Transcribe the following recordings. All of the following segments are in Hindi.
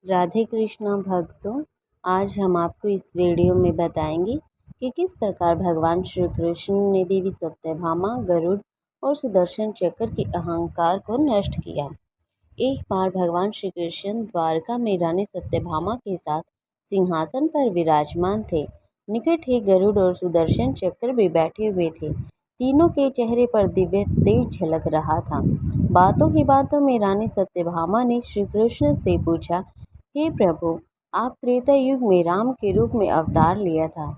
राधे कृष्णा भक्तों, आज हम आपको इस वीडियो में बताएंगे कि किस प्रकार भगवान श्री कृष्ण ने देवी सत्यभामा, गरुड़ और सुदर्शन चक्र के अहंकार को नष्ट किया। एक बार भगवान श्री कृष्ण द्वारका में रानी सत्यभामा के साथ सिंहासन पर विराजमान थे। निकट ही गरुड़ और सुदर्शन चक्र भी बैठे हुए थे। तीनों के चेहरे पर दिव्य तेज झलक रहा था। बातों ही बातों में रानी सत्यभामा ने श्री कृष्ण से पूछा, हे प्रभु, आप त्रेता युग में राम के रूप में अवतार लिया था।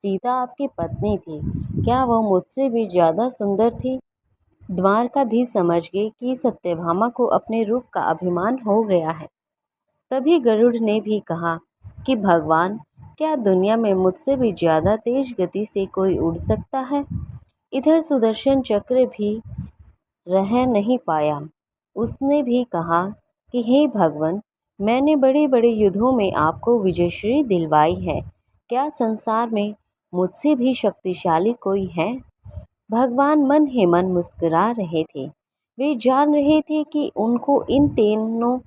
सीता आपकी पत्नी थी, क्या वह मुझसे भी ज्यादा सुंदर थी? द्वारकाधीश समझ गए कि सत्यभामा को अपने रूप का अभिमान हो गया है। तभी गरुड़ ने भी कहा कि भगवान, क्या दुनिया में मुझसे भी ज्यादा तेज गति से कोई उड़ सकता है? इधर सुदर्शन चक्र भी रह नहीं पाया। उसने भी कहा कि हे भगवान, मैंने बड़े बड़े युद्धों में आपको विजयश्री दिलवाई है, क्या संसार में मुझसे भी शक्तिशाली कोई है? भगवान मन ही मन मुस्कुरा रहे थे। वे जान रहे थे कि उनको इन तीनों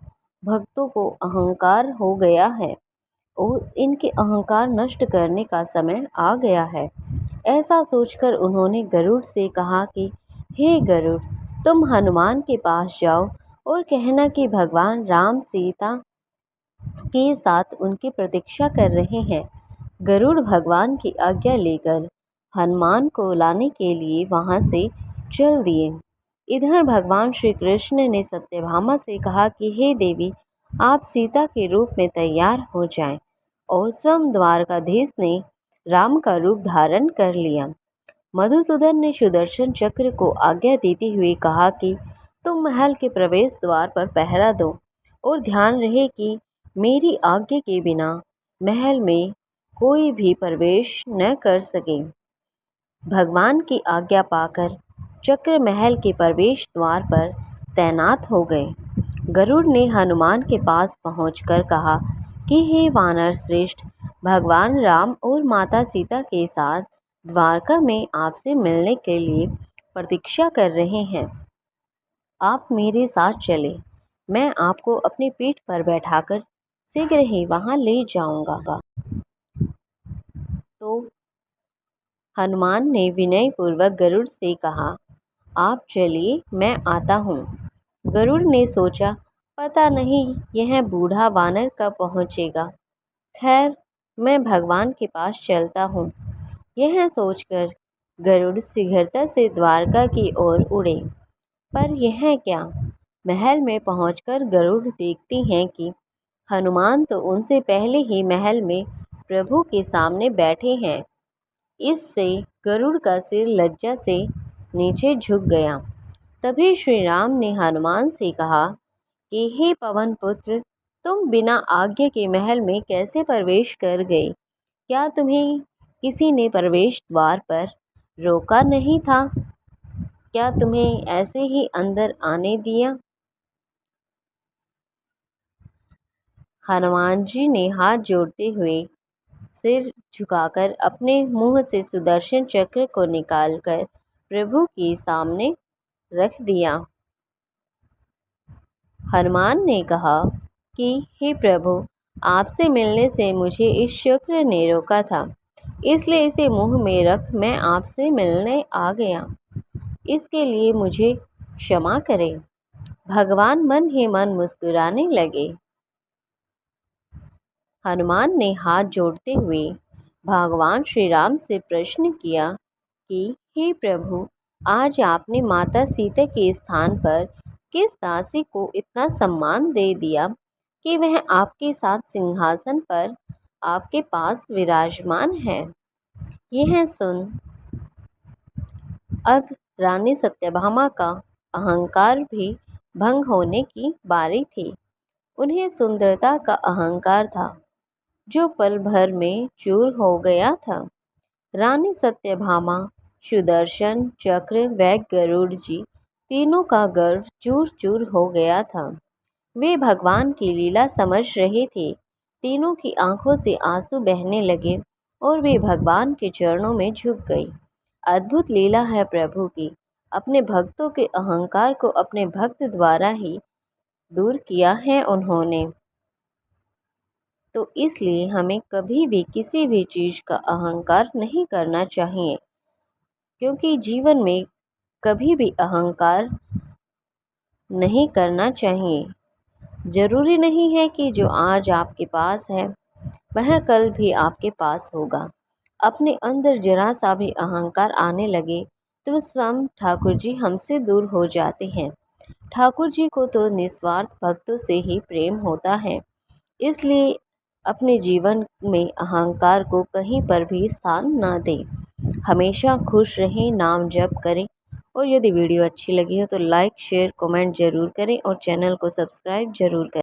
भक्तों को अहंकार हो गया है और इनके अहंकार नष्ट करने का समय आ गया है। ऐसा सोचकर उन्होंने गरुड़ से कहा कि हे गरुड़, तुम हनुमान के पास जाओ और कहना कि भगवान राम सीता के साथ उनकी प्रतीक्षा कर रहे हैं। गरुड़ भगवान की आज्ञा लेकर हनुमान को लाने के लिए वहां से चल दिए। इधर भगवान श्री कृष्ण ने सत्यभामा से कहा कि हे देवी, आप सीता के रूप में तैयार हो जाएं। और स्वयं द्वारकाधीश ने राम का रूप धारण कर लिया। मधुसूदन ने सुदर्शन चक्र को आज्ञा देते हुए कहा कि तुम महल के प्रवेश द्वार पर पहरा दो और ध्यान रहे कि मेरी आज्ञा के बिना महल में कोई भी प्रवेश न कर सके। भगवान की आज्ञा पाकर चक्र महल के प्रवेश द्वार पर तैनात हो गए। गरुड़ ने हनुमान के पास पहुंचकर कहा कि हे वानर श्रेष्ठ, भगवान राम और माता सीता के साथ द्वारका में आपसे मिलने के लिए प्रतीक्षा कर रहे हैं। आप मेरे साथ चले, मैं आपको अपनी पीठ पर बैठाकर शीघ्र ही वहां ले जाऊंगा। तो हनुमान ने विनयपूर्वक गरुड़ से कहा, आप चलिए, मैं आता हूँ। गरुड़ ने सोचा, पता नहीं यह बूढ़ा वानर कब पहुँचेगा। खैर, मैं भगवान के पास चलता हूँ। यह सोचकर गरुड़ शीघ्रता से द्वारका की ओर उड़े। पर यह क्या, महल में पहुंचकर गरुड़ देखती हैं कि हनुमान तो उनसे पहले ही महल में प्रभु के सामने बैठे हैं। इससे गरुड़ का सिर लज्जा से नीचे झुक गया। तभी श्री राम ने हनुमान से कहा कि हे पवन पुत्र, तुम बिना आज्ञा के महल में कैसे प्रवेश कर गए? क्या तुम्हें किसी ने प्रवेश द्वार पर रोका नहीं था? क्या तुम्हें ऐसे ही अंदर आने दिया? हनुमान जी ने हाथ जोड़ते हुए सिर झुकाकर अपने मुंह से सुदर्शन चक्र को निकालकर प्रभु के सामने रख दिया। हनुमान ने कहा कि हे प्रभु, आपसे मिलने से मुझे इस चक्र ने रोका था, इसलिए इसे मुंह में रख मैं आपसे मिलने आ गया। इसके लिए मुझे क्षमा करें। भगवान मन ही मन मुस्कुराने लगे। हनुमान ने हाथ जोड़ते हुए भगवान श्री राम से प्रश्न किया कि हे प्रभु, आज आपने माता सीता के स्थान पर किस दासी को इतना सम्मान दे दिया कि वह आपके साथ सिंहासन पर आपके पास विराजमान है? यह सुन अब रानी सत्यभामा का अहंकार भी भंग होने की बारी थी। उन्हें सुंदरता का अहंकार था जो पल भर में चूर हो गया था। रानी सत्यभामा, सुदर्शन चक्र व गरुड़ जी तीनों का गर्व चूर चूर हो गया था। वे भगवान की लीला समझ रहे थे। तीनों की आंखों से आंसू बहने लगे और वे भगवान के चरणों में झुक गई। अद्भुत लीला है प्रभु की। अपने भक्तों के अहंकार को अपने भक्त द्वारा ही दूर किया है उन्होंने। तो इसलिए हमें कभी भी किसी भी चीज़ का अहंकार नहीं करना चाहिए, क्योंकि जीवन में कभी भी अहंकार नहीं करना चाहिए। ज़रूरी नहीं है कि जो आज आपके पास है वह कल भी आपके पास होगा। अपने अंदर जरा सा भी अहंकार आने लगे तो स्वयं ठाकुर जी हमसे दूर हो जाते हैं। ठाकुर जी को तो निस्वार्थ भक्तों से ही प्रेम होता है। इसलिए अपने जीवन में अहंकार को कहीं पर भी स्थान ना दें। हमेशा खुश रहें, नाम जप करें, और यदि वीडियो अच्छी लगी हो तो लाइक शेयर कमेंट ज़रूर करें और चैनल को सब्सक्राइब ज़रूर करें।